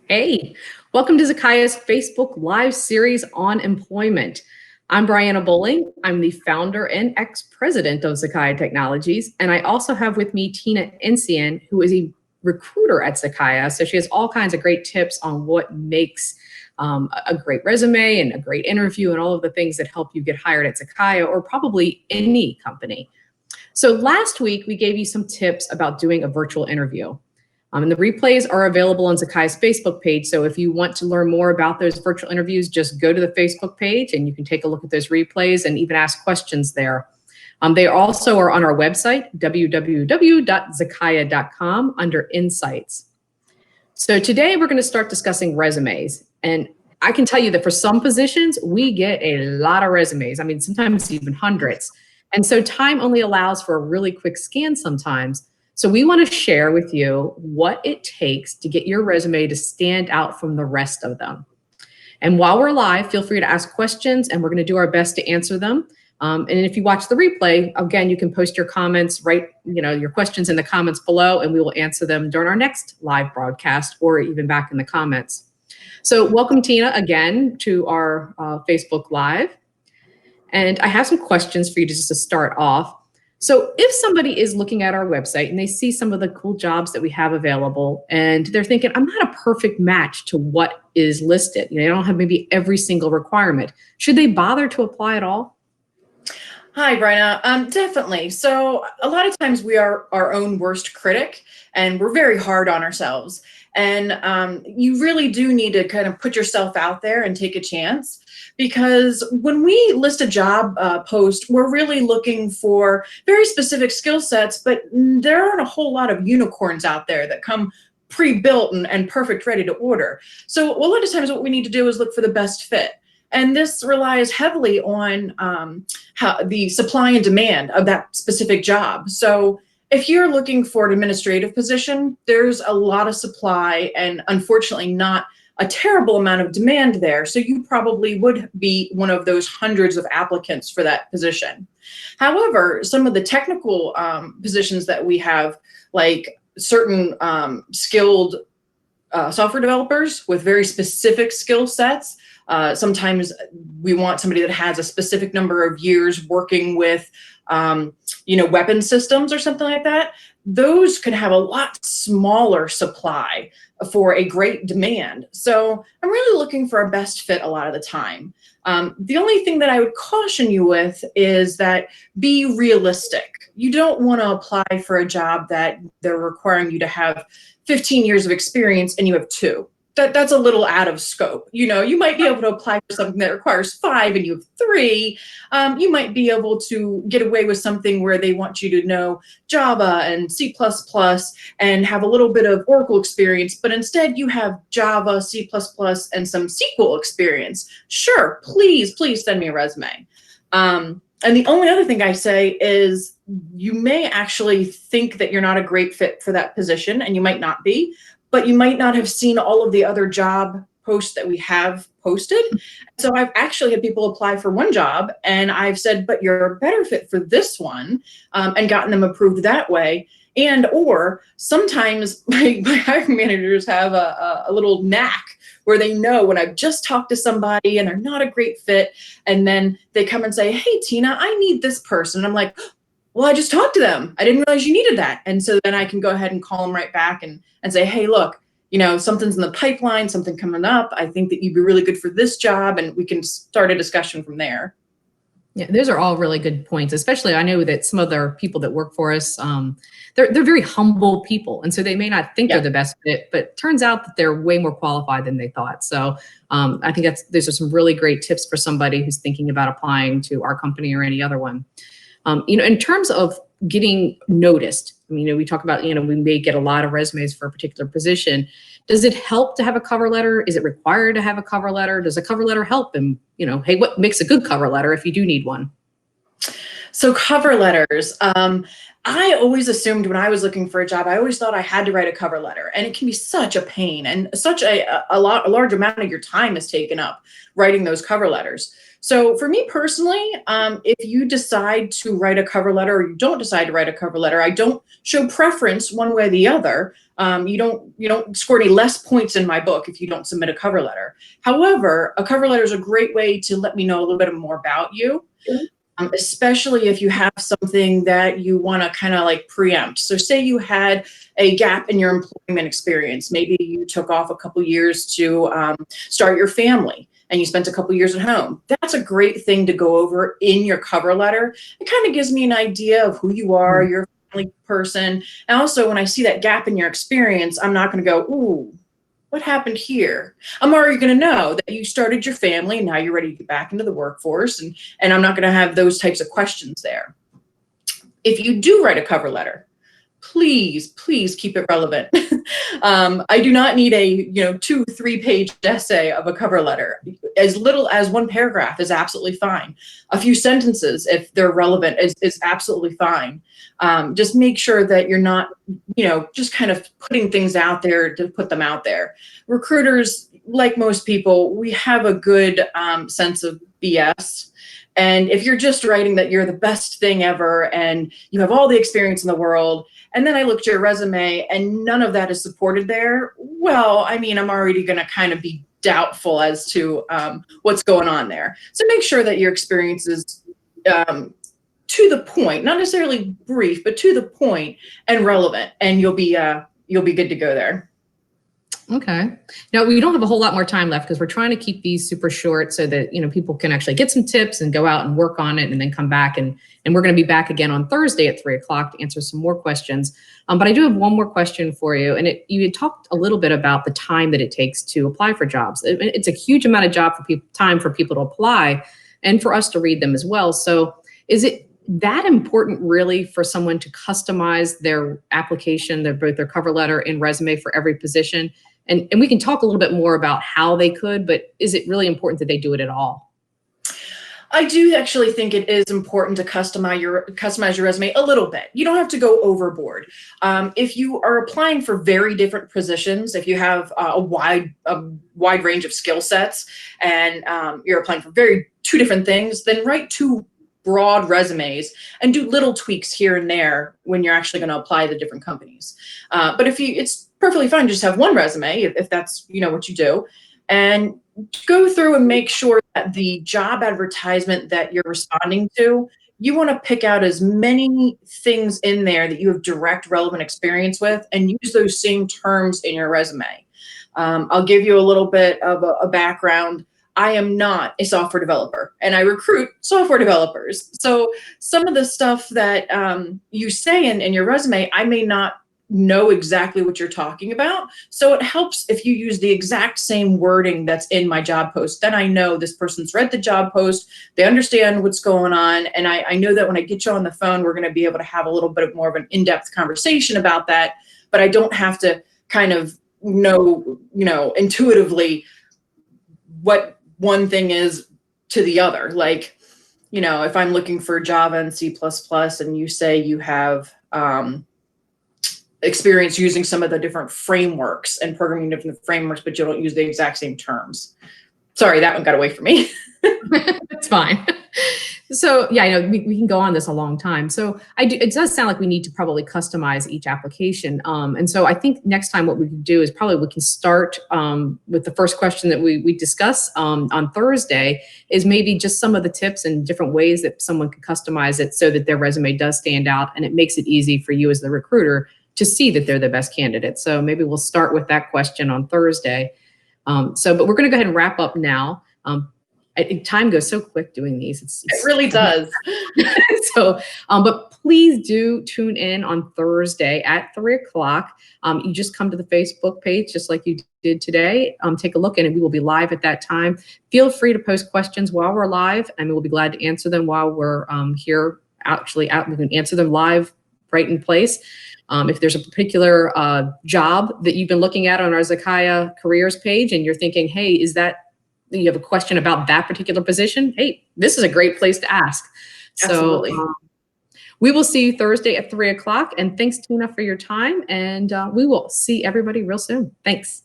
Hey, welcome to Zakaya's Facebook Live series on employment. I'm Brianna Bowling. I'm the founder and ex-president of Zakaya Technologies, and I also have with me Tina Encian, who is a recruiter at Zakaya. So she has all kinds of great tips on what makes a great resume and a great interview and all of the things that help you get hired at Zakaya or probably any company. So last week, we gave you some tips about doing a virtual interview. And the replays are available on Zakaya's Facebook page. So if you want to learn more about those virtual interviews, just go to the Facebook page and you can take a look at those replays and even ask questions there. They also are on our website, www.zakaya.com, under Insights. So today we're going to start discussing resumes. And I can tell you that for some positions, we get a lot of resumes. I mean, sometimes even hundreds. And so time only allows for a really quick scan sometimes. So we want to share with you what it takes to get your resume to stand out from the rest of them. And while we're live, feel free to ask questions and we're going to do our best to answer them. And if you watch the replay, again, you can post your comments, write your questions in the comments below, and we will answer them during our next live broadcast or even back in the comments. So welcome, Tina, again to our Facebook Live. And I have some questions for you just to start off. So if somebody is looking at our website and they see some of the cool jobs that we have available and they're thinking, I'm not a perfect match to what is listed. I don't have maybe every single requirement. Should they bother to apply at all? Hi, Bryna. Definitely. So a lot of times we are our own worst critic and we're very hard on ourselves. And you really do need to kind of put yourself out there and take a chance, because when we list a job post, we're really looking for very specific skill sets, but there aren't a whole lot of unicorns out there that come pre-built and perfect, ready to order. So a lot of times what we need to do is look for the best fit. And this relies heavily on how the supply and demand of that specific job. So if you're looking for an administrative position, there's a lot of supply and unfortunately not a terrible amount of demand there. So you probably would be one of those hundreds of applicants for that position. However, some of the technical positions that we have, like certain skilled software developers with very specific skill sets. Sometimes we want somebody that has a specific number of years working with, weapon systems or something like that. Those could have a lot smaller supply for a great demand. So I'm really looking for a best fit a lot of the time. The only thing that I would caution you with is that be realistic. You don't want to apply for a job that they're requiring you to have 15 years of experience and you have 2. That's a little out of scope. You might be able to apply for something that requires 5 and you have 3. You might be able to get away with something where they want you to know Java and C++ and have a little bit of Oracle experience, but instead you have Java, C++, and some SQL experience. Sure, please send me a resume. And the only other thing I say is you may actually think that you're not a great fit for that position, and you might not be, but you might not have seen all of the other job posts that we have posted. So I've actually had people apply for one job and I've said, but you're a better fit for this one, and gotten them approved that way. And or sometimes my hiring managers have a little knack where they know when I've just talked to somebody and they're not a great fit, and then they come and say, hey, Tina, I need this person. And I'm like, well, I just talked to them. I didn't realize you needed that. And so then I can go ahead and call them right back and say, hey, look, something's in the pipeline, something coming up. I think that you'd be really good for this job, and we can start a discussion from there. Yeah, those are all really good points. Especially, I know that some of the people that work for us, they're very humble people, and so they may not think they're the best fit, but turns out that they're way more qualified than they thought. So I think those are some really great tips for somebody who's thinking about applying to our company or any other one. In terms of getting noticed, we talk about, we may get a lot of resumes for a particular position. Does it help to have a cover letter? Is it required to have a cover letter? Does a cover letter help? And, hey, what makes a good cover letter if you do need one? So cover letters, I always assumed when I was looking for a job, I always thought I had to write a cover letter, and it can be such a pain, and such a large amount of your time is taken up writing those cover letters. So for me personally, if you decide to write a cover letter or you don't decide to write a cover letter, I don't show preference one way or the other. You don't score any less points in my book if you don't submit a cover letter. However, a cover letter is a great way to let me know a little bit more about you. Especially if you have something that you want to kind of like preempt. So say you had a gap in your employment experience. Maybe you took off a couple years to start your family and you spent a couple years at home. That's a great thing to go over in your cover letter. It kind of gives me an idea of who you are, you're a family person. And also when I see that gap in your experience, I'm not going to go, ooh, what happened here? I'm already going to know that you started your family and now you're ready to get back into the workforce. And I'm not going to have those types of questions there. If you do write a cover letter, please keep it relevant. I do not need a 2-3 page essay of a cover letter. As little as one paragraph is absolutely fine. A few sentences, if they're relevant, is absolutely fine. Just make sure that you're not just kind of putting things out there to put them out there. Recruiters, like most people, we have a good sense of BS. And if you're just writing that you're the best thing ever and you have all the experience in the world, and then I looked at your resume and none of that is supported there, well, I mean, I'm already going to kind of be doubtful as to what's going on there. So make sure that your experience is to the point, not necessarily brief, but to the point and relevant, and you'll be good to go there. Okay. Now we don't have a whole lot more time left because we're trying to keep these super short so that, people can actually get some tips and go out and work on it and then come back. And we're going to be back again on Thursday at 3:00 to answer some more questions. But I do have one more question for you. And you had talked a little bit about the time that it takes to apply for jobs. It's a huge amount of time for people to apply and for us to read them as well. So is it that important really for someone to customize their application, both their cover letter and resume for every position? And we can talk a little bit more about how they could, but is it really important that they do it at all? I do actually think it is important to customize your resume a little bit. You don't have to go overboard. If you are applying for very different positions, if you have a wide range of skill sets and you're applying for two different things, then write two broad resumes and do little tweaks here and there when you're actually going to apply to different companies. But it's perfectly fine to just have one resume if that's what you do, and go through and make sure that the job advertisement that you're responding to, you want to pick out as many things in there that you have direct relevant experience with and use those same terms in your resume. I'll give you a little bit of a background. I am not a software developer and I recruit software developers. So some of the stuff that you say in your resume, I may not know exactly what you're talking about. So it helps if you use the exact same wording that's in my job post. Then I know this person's read the job post, they understand what's going on. And I know that when I get you on the phone, we're going to be able to have a little bit more of an in-depth conversation about that. But I don't have to kind of know, intuitively what one thing is to the other. Like, if I'm looking for Java and C++ and you say you have experience using some of the different frameworks and programming different frameworks, but you don't use the exact same terms. Sorry, that one got away from me. It's fine. So yeah, we can go on this a long time. So it does sound like we need to probably customize each application. And so I think next time what we can do is probably we can start with the first question that we discuss on Thursday is maybe just some of the tips and different ways that someone can customize it so that their resume does stand out and it makes it easy for you as the recruiter to see that they're the best candidate. So maybe we'll start with that question on Thursday. But we're going to go ahead and wrap up now. Time goes so quick doing these. It really does. So, but please do tune in on Thursday at 3:00. You just come to the Facebook page, just like you did today. Take a look and we will be live at that time. Feel free to post questions while we're live and we'll be glad to answer them while we're here. We can answer them live right in place. If there's a particular job that you've been looking at on our Zakiah careers page and you're thinking, hey, you have a question about that particular position, hey, this is a great place to ask. Absolutely. So We will see you Thursday at 3 o'clock. And thanks, Tina, for your time. And we will see everybody real soon. Thanks.